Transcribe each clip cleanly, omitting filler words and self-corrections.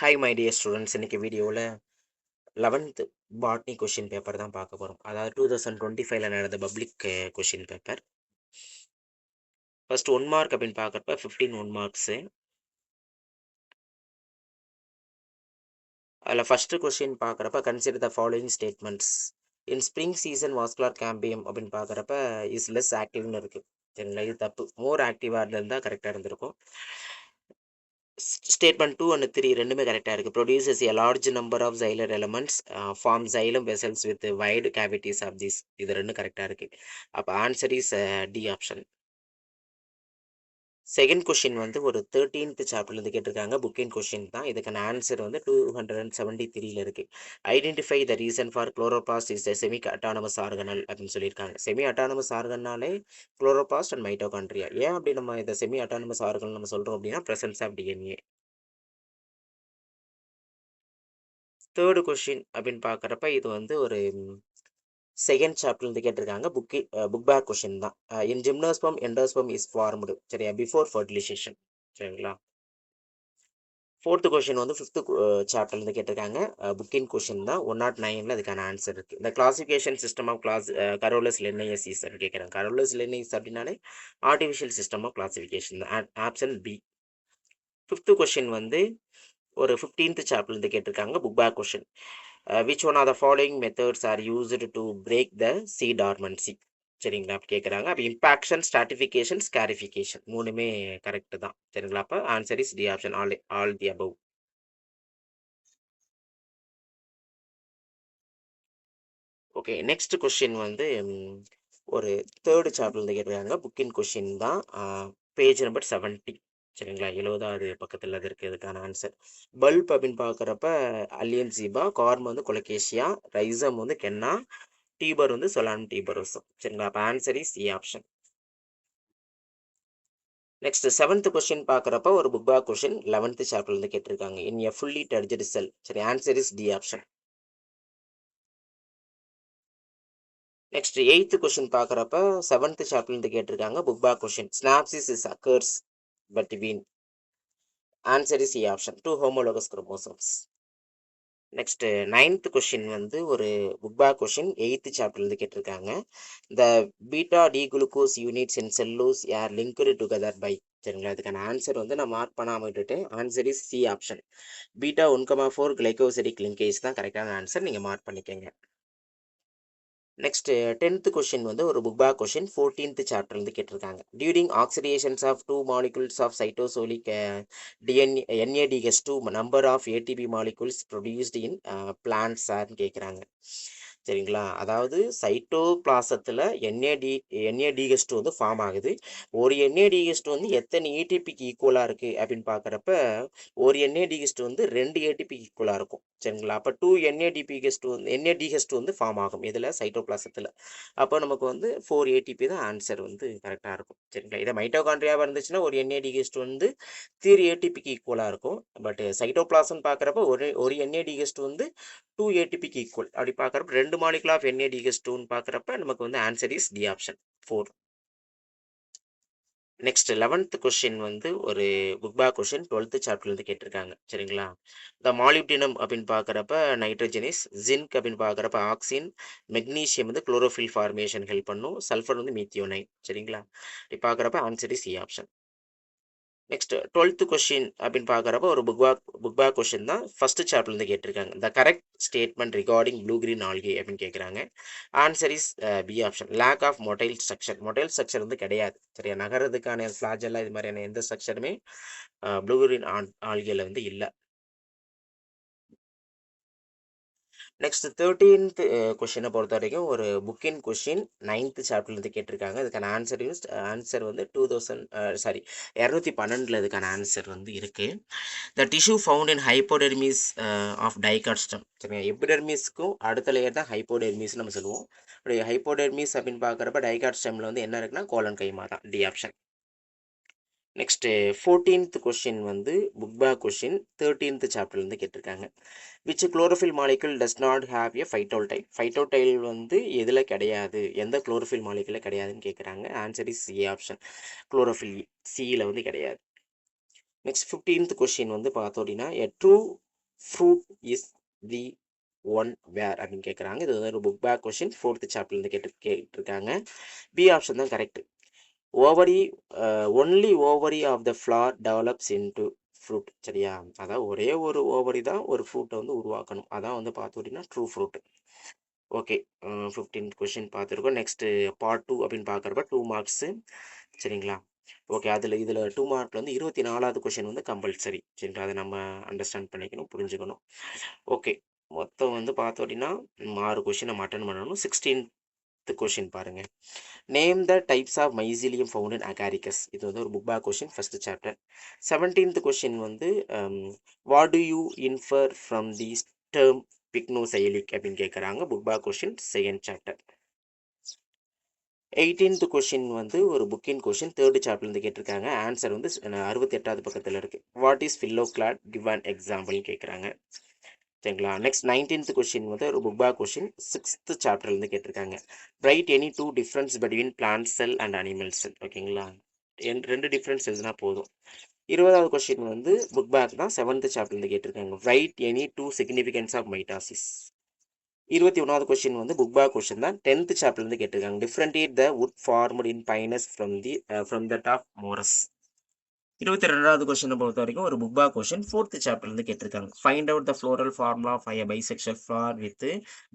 Hi my dear students, இன்னைக்கு வீடியோவில் 11th botany question paper தான் பார்க்க போகிறோம். அதாவது 2025ல் நடந்த public question paper. First 1 mark அப்படின்னு பார்க்குறப்ப 15 1 மார்க்ஸு. அதில் ஃபஸ்ட்டு கொஷின் பார்க்குறப்ப consider the following statements in spring season vascular cambium அப்படின்னு பார்க்குறப்ப இஸ் லெஸ் ஆக்டிவ்னு இருக்குது. சரிங்களா, இது தப்பு. மோர் ஆக்டிவாக இருந்தால் கரெக்டாக இருந்திருக்கும். ஸ்டேட்மெண்ட் 2 and 3 ரெண்டுமே கரெக்டாக இருக்குது. Produces a large number of xylar elements form xylem vessels with wide cavities of this. இது ரெண்டும் கரெக்டாக இருக்குது. அப்போ answer is D option. Second question வந்து ஒரு 13th சாப்டர்லேருந்து கேட்டிருக்காங்க. புக்கின் கொஷின் தான். இதுக்கான ஆன்சர் வந்து 273ல் இருக்குது. Identify the reason for chloroplast is semi autonomous organelle அப்படின்னு சொல்லியிருக்காங்க. செமி அட்டானமஸ் ஆர்கனாலே குளோரோபிளாஸ்ட் அண்ட் மைட்டோகாண்ட்ரியா. ஏன் அப்படி நம்ம இதை செமி அட்டானமஸ் ஆர்கனல் நம்ம சொல்கிறோம் அப்படின்னா presence of DNA. Third question அப்படின்னு பார்க்குறப்ப இது வந்து ஒரு செகண்ட் சாப்டர்லேருந்து கேட்டிருக்காங்க. புக் பேக் கொஷின் தான். இன் ஜிம்னோஸ்பம் எண்டோஸ்பம் இஸ் ஃபார்ம்டு. சரியா, பிஃபோர் ஃபர்டிலைசேஷன். சரிங்களா. ஃபோர்த்து கொஷின் வந்து 5th சாப்டர்லேருந்து கேட்டிருக்காங்க. புக்கின் கொஷின் தான். 109ல் அதுக்கான ஆன்சர் இருக்குது. இந்த classification system of Carolus Linnaeus's கேட்குறாங்க. கரோலஸ் லென்னையஸ் அப்படின்னாலே ஆர்டிஃபிஷியல் சிஸ்டம் ஆஃப் கிளாசிஃபிகேஷன் தான். Option B. 5th கொஷின் வந்து ஒரு 15th சாப்டர்லேருந்து கேட்டிருக்காங்க. Book back question. which one of the following methods are used to break the seed dormancy? சரிங்களா, அப்போ கேட்குறாங்க. அப்போ இம்பாக்ஷன், ஸ்ட்ராட்டிஃபிகேஷன், ஸ்காரிஃபிகேஷன் மூணுமே கரெக்ட் தான். சரிங்களா, அப்போ answer is D option, all the above. Okay, next question வந்து ஒரு தேர்டு சாப்டர்லேருந்து கேட்டிருக்காங்க. புக்கின் கொஸ்டின் தான். Page number 70. சரிங்களா, 70வது பக்கத்தில் அது இருக்குது. அதுக்கான ஆன்சர் பல்ப் அப்படின்னு பார்க்குறப்ப அல்லியன் ஜீபா, கார்ம் வந்து கொலகேஷியா, ரைசம் வந்து கென்னா, டியூபர் வந்து சொலானம் டியூபரோசம். சரிங்களா, அப்போ answer is C option. Next 7th question பார்க்குறப்ப ஒரு புக் பேக் கொஸ்டின் 11th சாப்டர்லேருந்து கேட்டிருக்காங்க. In a fully turgid cell. சரி, answer is D option. Next 8th question பார்க்குறப்ப 7th சாப்டர்லேருந்து கேட்டிருக்காங்க. Book back question. Synapsis is occurs between. Answer is C option, 2 homologous chromosomes. Next 9th question வந்து ஒரு book back question 8th சாப்டர்லேருந்து கேட்டிருக்காங்க. The beta D glucose units in cellulose are linked together by. சரிங்களா, இதுக்கான answer வந்து நான் mark பண்ணாமல் விட்டுட்டேன். Answer is C option. Beta 1,4 glycosidic linkage தான் கரெக்டான ஆன்சர். நீங்கள் மார்க் பண்ணிக்கோங்க. நெக்ஸ்ட் 10th கொஸ்டின் வந்து ஒரு புக் பேக் கொஸ்டின் 14th சாப்டர்லேருந்து கேட்டிருக்காங்க. During oxidations of 2 molecules of cytosolic NADH2 number of ATP molecules produced in plants ஆர்னு கேட்குறாங்க. சரிங்களா, அதாவது சைட்டோபிளாசத்தில் NADH2 வந்து ஃபார்ம் ஆகுது. ஒரு NADH2 வந்து எத்தனை ஏடிபிக்கு ஈக்குவலாக இருக்குது அப்படின்னு பார்க்குறப்ப ஒரு NADH2 வந்து 2 ஏடிபிக்கு ஈக்குவலாக இருக்கும். சரிங்களா, அப்போ 2 NADH2 வந்து ஃபார்ம் ஆகும் இதில் சைட்டோபிளாசத்தில். அப்போ நமக்கு வந்து 4 ATP தான் ஆன்சர் வந்து கரெக்டாக இருக்கும். சரிங்களா, இதை மைட்டோகாண்ட்ரியாவாக இருந்துச்சுன்னா ஒரு NADH2 வந்து 3 ATPக்கு ஈக்குவலாக இருக்கும். பட் சைட்டோபிளாசம் பார்க்குறப்ப ஒரு NADH2 வந்து 2 ATPக்கு ஈக்குவல். அப்படி பார்க்குறப்ப 2 மாலிகுல் ஆஃப் NADH2ன்னு பார்க்குறப்ப நமக்கு வந்து answer is D option 4. Next 11th question வந்து ஒரு புக் பேக் கொஸ்டின் 12th சாப்டர்லேருந்து கேட்டிருக்காங்க. சரிங்களா, த மாலிப்டினம் அப்படின்னு பார்க்குறப்ப நைட்ரஜனிஸ், ஜிங்க் அப்படின்னு பார்க்குறப்ப ஆக்சின், மெக்னீஷியம் வந்து குளோரோஃபில் ஃபார்மேஷன் ஹெல்ப் பண்ணும், சல்ஃபர் வந்து மீத்தியோனைன். சரிங்களா, இப்படி பார்க்குறப்ப answer is C option. Next 12th question அப்படின்னு பார்க்குறப்ப ஒரு புக் பேக் கொஸ்டின் தான். ஃபர்ஸ்ட் சாப்டர்லேருந்து கேட்டிருக்காங்க. The correct statement regarding blue green algae அப்படின்னு கேட்குறாங்க. Answer is B option, lack of motile structure. Motile structure வந்து கிடையாது. சரியா, நகரதுக்கான ஃபிளாஜெல்லாம் இது மாதிரியான எந்த ஸ்ட்ரக்சருமே ப்ளூ கிரீன் ஆல்கேல வந்து இல்லை. நெக்ஸ்ட் 13th கொஸ்டினை பொறுத்த வரைக்கும் ஒரு புக்கின் கொஸ்டின் 9th சாப்டர்லேருந்து கேட்டிருக்காங்க. இதுக்கான ஆன்சர் வந்து 212ல் இதுக்கான ஆன்சர் வந்து இருக்குது. The tissue found in hypodermis of dicot stem. சரிங்க, எபிடெர்மிஸ்க்கும் அடுத்த லேயர் தான் ஹைப்போடெர்மிஸ் நம்ம சொல்லுவோம். அப்படி ஹைப்போடெர்மிஸ் அப்படின்னு பார்க்குறப்ப டைகாட்ஸ்டமில் வந்து என்ன இருக்குன்னா கோலன் கைமா தான். D option. Next 14th question வந்து புக் பேக் கொஸ்டின் 13th சாப்டர்லேருந்து கேட்டிருக்காங்க. Which chlorophyll molecule does not have a phytol tail. Phytol tail வந்து எதில் கிடையாது, எந்த குளோரோஃபில் மாலிகுலில் கிடையாதுன்னு கேட்குறாங்க. Answer is C option, chlorophyll சியில் வந்து கிடையாது. நெக்ஸ்ட் 15th கொஸ்டின் வந்து பார்த்தோம் அப்படின்னா, a true fruit is the one where அப்படின்னு கேட்குறாங்க. இது வந்து ஒரு புக் பேக் கொஷின் 4th சாப்டர்லேருந்து கேட்டிருக்காங்க. பி ஆப்ஷன் தான் correct. Ovary only ovary of the flower develops into fruit. சரியா? அதாவது ஒரே ஒரு ஓவரி தான் ஒரு ஃப்ரூட்டை வந்து உருவாக்கணும். அதான் வந்து பார்த்துக்கிட்டிங்கன்னா true fruit. Okay, 15th question பார்த்துருக்கோம். நெக்ஸ்ட்டு பார்ட் 2 அப்படின்னு பார்க்குறப்ப 2 மார்க்ஸு. சரிங்களா? ஓகே, இதில் 2 மார்க்கில் வந்து 24வது கொஷின் வந்து கம்பல்சரி. சரிங்களா? அதை நம்ம அண்டர்ஸ்டாண்ட் பண்ணிக்கணும், புரிஞ்சுக்கணும். ஓகே, மொத்தம் வந்து பார்த்தோம் அப்படின்னா 6 கொஷின் நம்ம அட்டன் பண்ணணும். 16th கொஷின் பாருங்க. Name the types of mycelium found in agaricus. இது வந்து ஒரு book back question, first chapter. 17th question வந்து what do you infer from the term pycnoxylic அப்படின்னு கேட்குறாங்க. Book back question, second chapter. 18th question வந்து ஒரு புக்கின் question, 3rd சாப்டர்லேருந்து கேட்டிருக்காங்க. Answer வந்து 68வது பக்கத்தில் இருக்குது. What is phylloclade, give an example கேட்குறாங்க. சரிங்களா? நெக்ஸ்ட் 19th கொஷின் வந்து ஒரு புக் பேக் கொஷின், 6th சாப்டர்லேருந்து கேட்டிருக்காங்க. Write any 2 difference between plant cell and animal cell. ஓகேங்களா? 2 டிஃப்ரென்ஸ் எழுதுனா போதும். 20வது கொஷின் வந்து புக் பேக் தான், 7th சாப்டர்லேருந்து கேட்டிருக்காங்க. Write any 2 significance of mitosis. 21வது கொஸ்டின் வந்து புக் பேக் கொஸ்டின் தான், 10th சாப்டர்லேருந்து கேட்டிருக்காங்க. Differentiate the wood formed in pinus from that of morus. 22வது கொஸ்டினை பொறுத்த வரைக்கும் ஒரு புக் பேக் கொஸ்டின், 4th சாப்டர்லேருந்து கேட்டிருக்காங்க. Find out the floral formula of a bisexual flower with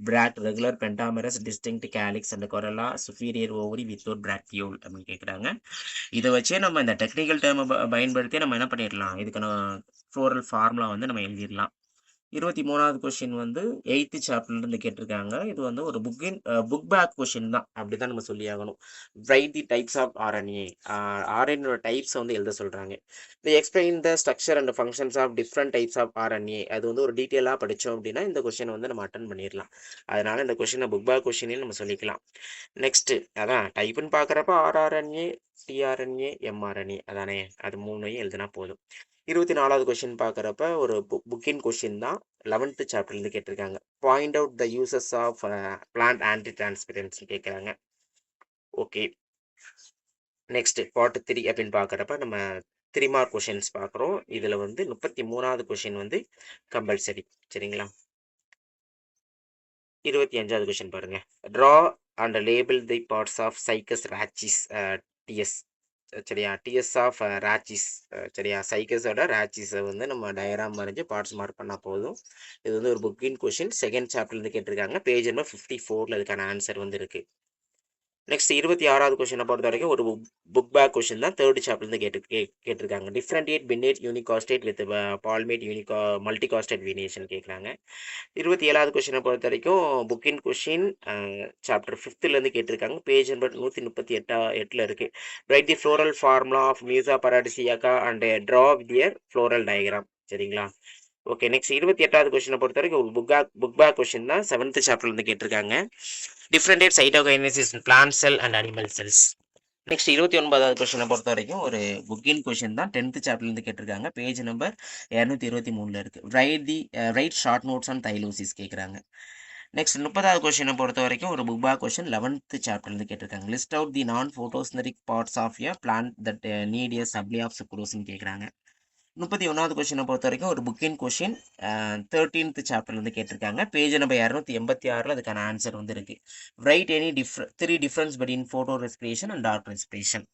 bract regular pentamerous distinct calyx and corolla superior ovary without bracteole அப்படின்னு கேட்குறாங்க. இதை வச்சே நம்ம இந்த டெக்னிக்கல் டேர்மை பயன்படுத்தி நம்ம என்ன பண்ணிடலாம், இதுக்கான ஃப்ளோரல் ஃபார்முலா வந்து நம்ம எழுதிடலாம். 23வது கொஸ்டின் வந்து 8th சாப்டர்லேருந்து கேட்டிருக்காங்க. இது வந்து ஒரு புக் பேக் கொஸ்டின் தான், அப்படி தான் நம்ம சொல்லி ஆகணும். Write the types of RNA. RNA types வந்து எழுத சொல்கிறாங்க. The explain the structure and functions of different types of RNA. அது வந்து ஒரு டீட்டெயிலாக படித்தோம் அப்படின்னா இந்த கொஸ்டினை வந்து நம்ம அட்டன் பண்ணிடலாம். அதனால இந்த கொஸ்டினை புக் பேக் கொஸ்டினே நம்ம சொல்லிக்கலாம். நெக்ஸ்ட்டு அதான் டைப்புன்னு பார்க்குறப்ப ஆர்ஆர்என்ஏ, டிஆர்என்ஏ, எம்ஆர்என்ஏ அதானே, அது 3ஐயும் எழுதினா போதும். 24வது கொஸ்டின் பார்க்குறப்ப ஒரு புக்கின் கொஸ்டின் தான், 11th சாப்டர்லேருந்து கேட்டிருக்காங்க. Point out the uses of plant antitranspirants கேட்குறாங்க. ஓகே, நெக்ஸ்ட் பார்ட் 3 அப்படின்னு பார்க்குறப்ப நம்ம 3 மார்க் கொஷின்ஸ் பார்க்குறோம். இதில் வந்து 33வது கொஷின் வந்து கம்பல்சரி. சரிங்களா? 25வது கொஷின் பாருங்க. Draw and label the parts of cycas rachis TS. சரியா? TS of rachis. சரியா? சைக்கஸோட ராச்சிஸை வந்து நம்ம டயராம் வரைஞ்சி பார்ட்ஸ் மார்க் பண்ணால் போதும். இது வந்து ஒரு புக்கின் கொஷின், செகண்ட் சாப்டர்லேருந்து கேட்டிருக்காங்க. பேஜ் நம்பர் 54ல் இதுக்கான ஆன்சர் வந்து இருக்குது. நெக்ஸ்ட் 26வது கொஸ்டினை பொறுத்த வரைக்கும் ஒரு புக் பேக் கொஸ்டின் தான், 3rd சாப்டர்லேருந்து கேட்டிருக்காங்க. டிஃப்ரெண்டியேட் பின்னேட் யூனிகாஸ்டேட் வித் பால்மேட் மல்டிகாஸ்டேட் வேரியேஷன் கேட்குறாங்க. 27வது கொஸ்டினை பொறுத்த வரைக்கும் புக்கின் கொஸ்டின், சாப்டர் 5லேருந்து கேட்டிருக்காங்க. பேஜ் நம்பர் 138 இருக்குது. Write the floral formula of musa paradisiaca and draw their floral diagram. சரிங்களா? ஓகே, நெக்ஸ்ட் 28வது கொஸ்டினை பொறுத்த வரைக்கும் ஒரு புக் பேக் கொஸ்டின் தான், 7th சாப்டர்லேருந்து கேட்டிருக்காங்க. Differentiate cytokinesis in plant cell and animal cells. Next 29வது கொஸ்டினை பொறுத்த வரைக்கும் ஒரு புக்கின் கொஸ்டின் தான், 10th சாப்டர்லேருந்து கேட்டிருக்காங்க. பேஜ் நம்பர் 223ல் இருக்குது. ரைட் ஷார்ட் நோட்ஸ் ஆன் தைலோசிஸ் கேட்குறாங்க. நெக்ஸ்ட் 30வது கொஸ்டினை பொறுத்த வரைக்கும் ஒரு புக் பேக் கொஸ்டின், 11th சாப்டர்லேருந்து கேட்டிருக்காங்க. List out the non photosynthetic parts of a plant that need a supply of சுக்ரோஸ்ன்னு கேட்குறாங்க. 31வது கொஸ்டினை பொறுத்த வரைக்கும் ஒரு புக்கின் கொஸ்டின், 13th சாப்டர்லேருந்து கேட்டிருக்காங்க. பேஜ் நம்பர் 286ல் அதுக்கான ஆன்சர் வந்து இருக்கு. Write any 3 difference between photorespiration and dark respiration.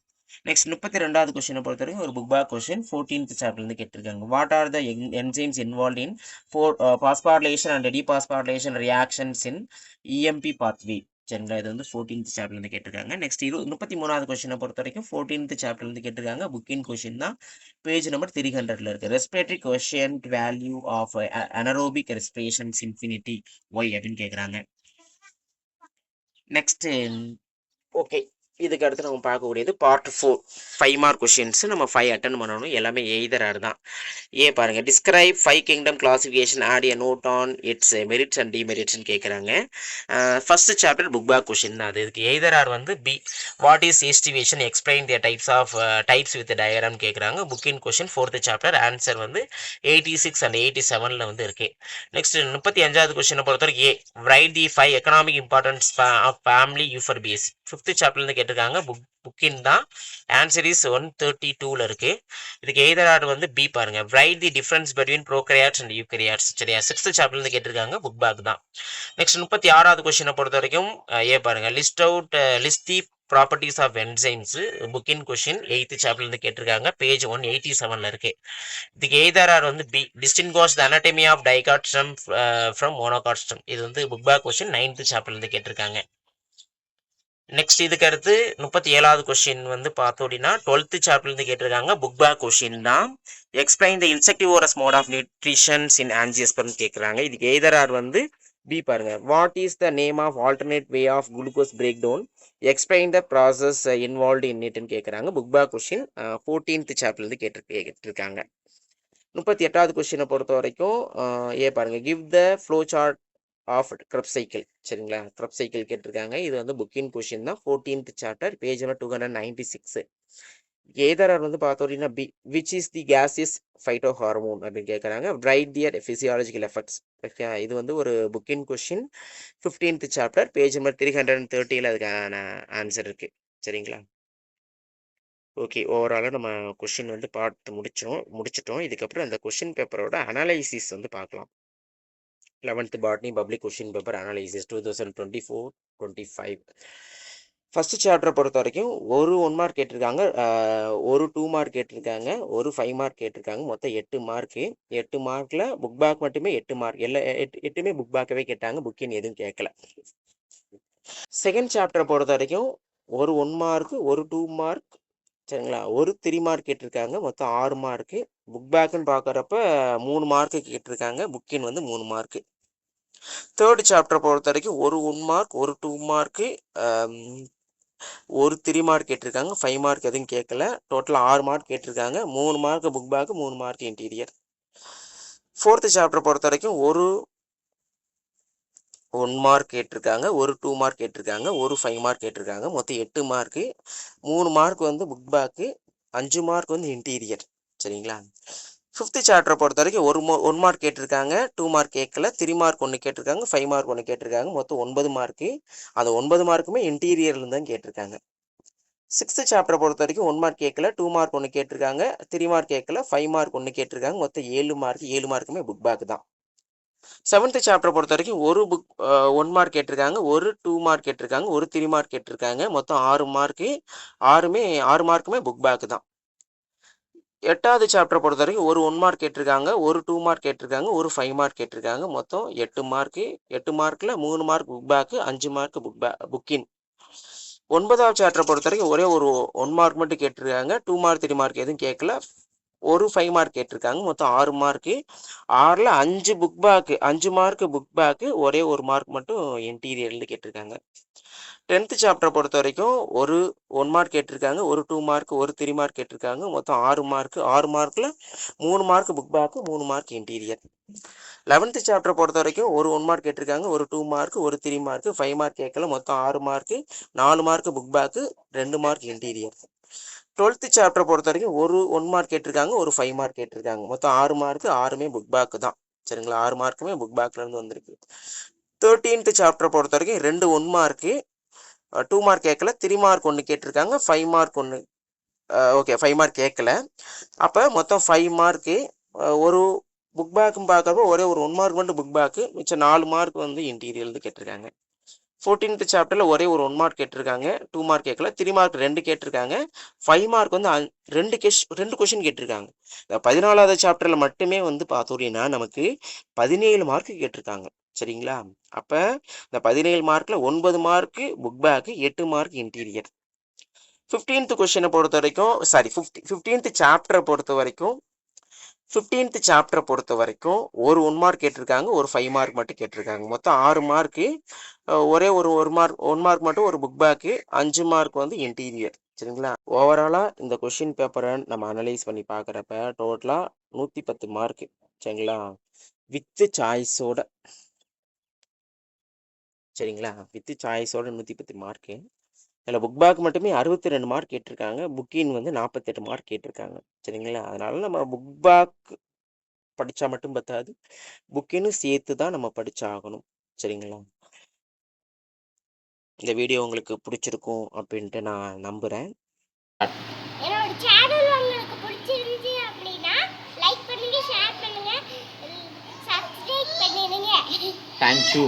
Next 32வது கொஸ்டினை பொறுத்த வரைக்கும் ஒரு புக் பேக் கொஸ்டின், 14th சாப்டர்லேருந்து கேட்டிருக்காங்க. What are the enzymes involve in phosphorylation and dephosphorylation reactions in EMP pathway. சரிங்களா? இது வந்து 14th சாப்டர்லேருந்து கேட்டிருக்காங்க. நெக்ஸ்ட் 33வது கொஸ்டினை பொறுத்த வரைக்கும் 14th சாப்டர்லேருந்து கேட்டிருக்காங்க. புக்கின் கொஸ்டின் தான், பேஜ் நம்பர் 300ல் இருக்குது. Respiratory quotient value of anaerobic respirations infinity why அப்படின்னு கேட்குறாங்க. நெக்ஸ்ட் ஓகே, இதுக்கு அடுத்து நம்ம பார்க்கக்கூடியது பார்ட் 4, 5 மார்க் கொஷின்ஸ். நம்ம 5 அட்டன் பண்ணணும். எல்லாமே எய்தரார் தான். பாருங்க, describe 5 kingdom classification, add a note on its merits and டிமெரிட்ஸ்ன்னு கேட்குறாங்க. First chapter book back question தான் அது. இதுக்கு எய்தரார் வந்து B. What is aestivation, explain the types with diagram கேட்குறாங்க. புக்கின் கொஷின், 4th சாப்டர். ஆன்சர் வந்து 86 அண்ட் 87ல் வந்து இருக்கு. நெக்ஸ்ட் 35வது கொஸ்டினை பொறுத்த வரைக்கும் write the 5 economic importance of family euphorbiaceae. 5th சாப்டர்லேருந்து கேட்டிருக்காங்க. புக்கின் தான். ஆன்சர் இஸ் 132ல இருக்கு. இதுக்கு எய்தர் ஆர் வந்து பி பாருங்க. Write the difference between prokaryotes and eukaryotes. சரியா? 6th சாப்டர்லேருந்து கேட்டிருக்காங்க. புக் பேக் தான். நெக்ஸ்ட் 36வது கொஸ்டினை பொறுத்த வரைக்கும் ஏ பாருங்க. List the properties of enzymes. புக்கின் கொஸ்டின் 8th சாப்டர்லேருந்து கேட்டிருக்காங்க. பேஜ் 187ல இருக்கு. இதுக்கு எய்தர் ஆர் வந்து B distinguish the anatomy of டைகாட்ஸ்டம் from மோனோகாட்ஸ்டம். இது வந்து புக் பேக் கொஸ்டின் 9th சாப்டர்லேருந்து கேட்டிருக்காங்க. நெக்ஸ்ட் இதுக்கு அடுத்து 37வது கொஸ்டின் வந்து பார்த்தோம் அப்படின்னா 12th சாப்டர்லேருந்து கேட்டிருக்காங்க. புக் பேக் கொஸ்டின் தான். Explain the insectivorous mode of nutritions in angiosperm கேட்குறாங்க. இதுக்கு எய்தர் ஆர் வந்து பி பாருங்க. What is the name of alternate way of glucose break down? Explain the process involved in இட்னு கேட்குறாங்க. Book back question 14th சாப்டர்லேருந்து கேட்டிருக்காங்க. 38வது கொஸ்டினை பொறுத்த வரைக்கும் ஏ பாருங்க. Give the flow chart of Krebs cycle. சரிங்களா? கிரப் சைக்கிள் கேட்டிருக்காங்க. இது வந்து புக்கின் கொஸ்டின் தான். 14th chapter page number 296. Other வந்து பார்த்தோம் அப்படின்னா B which is the gas is phytohormone அப்படின்னு கேட்குறாங்க. Write their physiological effects. Okay, இது வந்து ஒரு புக்கின் question. 15th chapter page number 330ல் அதுக்கான ஆன்சர் இருக்கு. சரிங்களா? ஓகே, ஓவராலாக நம்ம கொஷின் வந்து பார்த்து முடிச்சிட்டோம். இதுக்கப்புறம் அந்த கொஷின் பேப்பரோட அனாலிசிஸ் வந்து பார்க்கலாம். 11th botany public question paper analysis 2024-25. First சாப்டரை பொறுத்த வரைக்கும் ஒரு 1 மார்க் கேட்டிருக்காங்க, ஒரு 2 மார்க் கேட்டிருக்காங்க, ஒரு 5 மார்க் கேட்டிருக்காங்க. மொத்தம் 8 மார்க்கு. 8 மார்க்கில் புக் பேக் மட்டுமே 8 மார்க். எல்லா 8மே புக் பேக்கவே கேட்டாங்க. புக்கின் எதுவும் கேட்கல. செகண்ட் சாப்டரை பொறுத்த வரைக்கும் ஒரு 1 மார்க், ஒரு 2 மார்க், சரிங்களா, ஒரு 3 மார்க் கேட்டிருக்காங்க. மொத்தம் 6 மார்க்கு. புக் பேக்குன்னு பார்க்குறப்ப 3 மார்க்கு கேட்டிருக்காங்க. புக்கின் வந்து 3 மார்க்கு. தேர்ட் சாப்டரை பொறுத்த வரைக்கும் ஒரு 1 மார்க், ஒரு 2 மார்க்கு, ஒரு 3 மார்க் கேட்டிருக்காங்க. 5 மார்க் எதுவும் கேட்கல. டோட்டலாக 6 மார்க் கேட்டிருக்காங்க. 3 mark book back, 3 mark interior. Fourth சாப்டரை பொறுத்த வரைக்கும் ஒரு 1 மார்க் கேட்டிருக்காங்க, ஒரு 2 மார்க் கேட்டிருக்காங்க, ஒரு 5 மார்க் கேட்டிருக்காங்க. மொத்தம் 8 மார்க்கு. 3 மார்க் வந்து புக் பேக்கு, 5 மார்க் வந்து இன்டீரியர். சரிங்களா? ஃபிஃப்த்து சாப்டரை பொறுத்த வரைக்கும் 1 மார்க் கேட்டிருக்காங்க, 2 மார்க் கேட்கல, 3 மார்க் 1 கேட்டிருக்காங்க, 5 மார்க் 1 கேட்டிருக்காங்க. மொத்தம் 9 மார்க்கு. அந்த 9 மார்க்குமே இன்டீரியர்ல தான் கேட்டிருக்காங்க. சிக்ஸ்த்து சாப்டரை பொறுத்த வரைக்கும் 1 மார்க் கேட்கல, 2 மார்க் 1 கேட்டிருக்காங்க, 3 மார்க் கேட்கல, 5 மார்க் 1 கேட்டிருக்காங்க. மொத்தம் 7 மார்க். 7 மார்க்குமே புக் பேக் தான். செவன்த் சாப்டரை பொறுத்த வரைக்கும் ஒரு 1 மார்க் கேட்டிருக்காங்க, ஒரு 2 மார்க் கேட்டிருக்காங்க, ஒரு 3 மார்க் கேட்டிருக்காங்க. மொத்தம் 6 மார்க்கு. 6 மார்க்குமே புக் பேக் தான். 8வது சாப்டரை பொறுத்த வரைக்கும் ஒரு 1 மார்க் கேட்டிருக்காங்க, ஒரு 2 மார்க் கேட்டிருக்காங்க, ஒரு 5 மார்க் கேட்டிருக்காங்க. மொத்தம் 8 மார்க்கு. 8 மார்க்கில் 3 மார்க் புக் பேக்கு, 5 மார்க் புக்கின். 9வது சாப்டரை பொறுத்த வரைக்கும் ஒரே ஒரு 1 மார்க் மட்டும் கேட்டிருக்காங்க, 2 மார்க் 3 மார்க் எதுவும் கேட்கல, ஒரு 5 மார்க் கேட்டிருக்காங்க. மொத்தம் 6 மார்க்கு. 6ல் 5 book back, 5 mark book back, ஒரே ஒரு மார்க் மட்டும் இன்டீரியர்லேருந்து கேட்டிருக்காங்க. 10th சாப்டரை பொறுத்த வரைக்கும் ஒரு 1 மார்க் கேட்டிருக்காங்க, ஒரு 2 மார்க், ஒரு 3 மார்க் கேட்டிருக்காங்க. மொத்தம் 6 மார்க்கு. 6 மார்க்கில் 3 mark book back, 3 mark interior. 11th சாப்டரை பொறுத்த வரைக்கும் ஒரு 1 மார்க் கேட்டிருக்காங்க, ஒரு 2 மார்க், ஒரு 3 மார்க், 5 மார்க் கேட்கல. மொத்தம் 6 mark. 4 mark book bag, 2 mark interior. 12th சாப்டரை பொறுத்த வரைக்கும் ஒரு 1 மார்க் கேட்டிருக்காங்க, ஒரு 5 மார்க் கேட்டிருக்காங்க. மொத்தம் 6 மார்க்கு. 6மே புக் பேக்கு தான். சரிங்களா? 6 மார்க்குமே புக் பேக்லேருந்து வந்திருக்கு. 13th சாப்டரை பொறுத்த வரைக்கும் 2 1 மார்க்கு, 2 மார்க் கேட்கல, 3 மார்க் 1 கேட்டிருக்காங்க, 5 மார்க் 1. ஓகே, 5 மார்க் கேட்கல. அப்போ மொத்தம் 5 மார்க்கு. ஒரு புக் பேக்குன்னு பார்க்குறப்போ ஒரே ஒரு 1 மார்க் மட்டும் புக் பேக்கு, மிச்சம் 4 மார்க் வந்து இன்டீரியர்லேருந்து கேட்டிருக்காங்க. 14th சாப்டரில் ஒரே ஒரு 1 மார்க் கேட்டிருக்காங்க, 2 மார்க் கேட்கல, 3 மார்க் 2 கேட்டிருக்காங்க, 5 மார்க் வந்து 2 கொஷின் கேட்டிருக்காங்க. 14வது சாப்டரில் மட்டுமே வந்து பார்த்தோம் அப்படின்னா நமக்கு 17 மார்க் கேட்டிருக்காங்க. சரிங்களா? அப்போ இந்த 17 மார்க்கில் 9 mark book bag, 8 mark interior. 15th கொஷினை பொறுத்த வரைக்கும் 15th சாப்டரை பொறுத்த வரைக்கும் 15th சாப்டரை பொறுத்த வரைக்கும் ஒரு 1 மார்க் கேட்டிருக்காங்க, ஒரு 5 மார்க் மட்டும் கேட்டிருக்காங்க. மொத்தம் 6 மார்க்கு. ஒரே ஒரு 1 மார்க் மட்டும் ஒரு புக் பேக்கு, 5 மார்க் வந்து இன்டீரியர். சரிங்களா? ஓவராலாக இந்த கொஷின் பேப்பரை நம்ம அனலைஸ் பண்ணி பார்க்குறப்ப டோட்டலாக 110 மார்க்கு. சரிங்களா? வித்து சாய்ஸோட. சரிங்களா? With சாய்ஸோட 110 mark. இதில் புக் பேக் மட்டுமே 62 மார்க் கேட்டிருக்காங்க, புக்கின் வந்து 48 மார்க் கேட்டிருக்காங்க. சரிங்களா? அதனால நம்ம புக் பேக் படித்தா மட்டும் பத்தாது, புக்கின்னு சேர்த்து தான் நம்ம படிச்சாகணும். சரிங்களா? இந்த வீடியோ உங்களுக்கு பிடிச்சிருக்கும் அப்படின்ட்டு நான் நம்புகிறேன். என்னோட சேனல் உங்களுக்கு பிடிச்சிருந்துச்சு அப்படின்னா லைக் பண்ணுங்க, ஷேர் பண்ணுங்க, சப்ஸ்கிரைப் பண்ணிடுங்க. தேங்க்யூ.